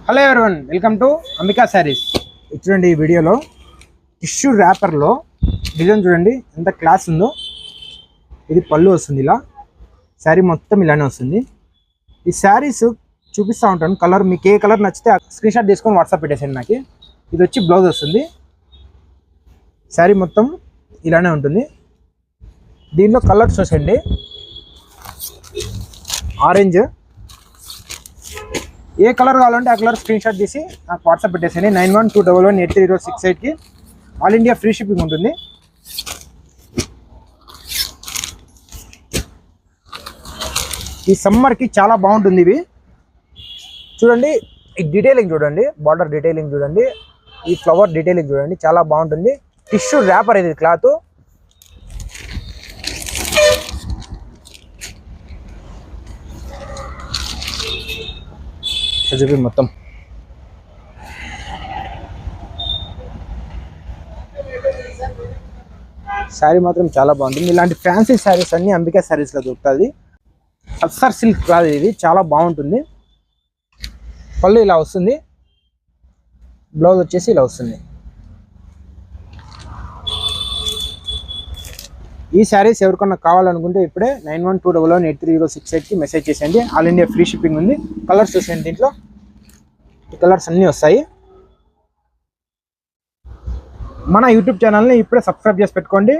Hello everyone, welcome to Ambika saris. చూడండి ఈ వీడియోలో టిష్యూ ర్యాపర్లో డిజైన్ చూడండి ఎంత క్లాస్ ఉందో. ఇది పళ్ళు వస్తుంది, ఇలా శారీ మొత్తం ఇలానే వస్తుంది. ఈ శారీస్ చూపిస్తూ ఉంటాను, కలర్ మీకు ఏ కలర్ నచ్చితే స్క్రీన్ షాట్ తీసుకొని వాట్సాప్ పెట్టేసాను నాకు. ఇది వచ్చి బ్లౌజ్ వస్తుంది. శారీ మొత్తం ఇలానే ఉంటుంది. దీనిలో కలర్స్ చూసండి, ఆరెంజ్, ఏ కలర్ కావాలంటే ఆ కలర్ స్క్రీన్ షాట్ తీసి నాకు వాట్సాప్ పెట్టేసాను. 9121183068కి ఆల్ ఇండియా ఫ్రీ షిప్పింగ్ ఉంటుంది. ఈ సమ్మర్కి చాలా బాగుంటుంది. ఇవి చూడండి, ఈ డీటెయిలింగ్ చూడండి, బార్డర్ డీటెయిలింగ్ చూడండి, ఈ ఫ్లవర్ డీటెయిలింగ్ చూడండి, చాలా బాగుంటుంది. టిష్యూ ర్యాపర్ ఇది క్లాత్. చూపి మొత్తం శారీ మాత్రం చాలా బాగుంటుంది. ఇలాంటి ఫ్యాన్సీ శారీస్ అన్ని అంబికా శారీస్లో దొరుకుతుంది. అస్సర్ సిల్క్ కాదు, ఇది చాలా బాగుంటుంది. పళ్ళు ఇలా వస్తుంది, బ్లౌజ్ వచ్చేసి ఇలా వస్తుంది. ఈ శారీస్ ఎవరికన్నా కావాలనుకుంటే ఇప్పుడే 9121183068కి మెసేజ్ చేసేయండి. ఆల్ ఇండియా ఫ్రీ షిప్పింగ్ ఉంది. కలర్స్ చూసేయండి, దీంట్లో ఈ కలర్స్ అన్నీ వస్తాయి. మన యూట్యూబ్ ఛానల్ని ఇప్పుడే సబ్స్క్రైబ్ చేసి పెట్టుకోండి.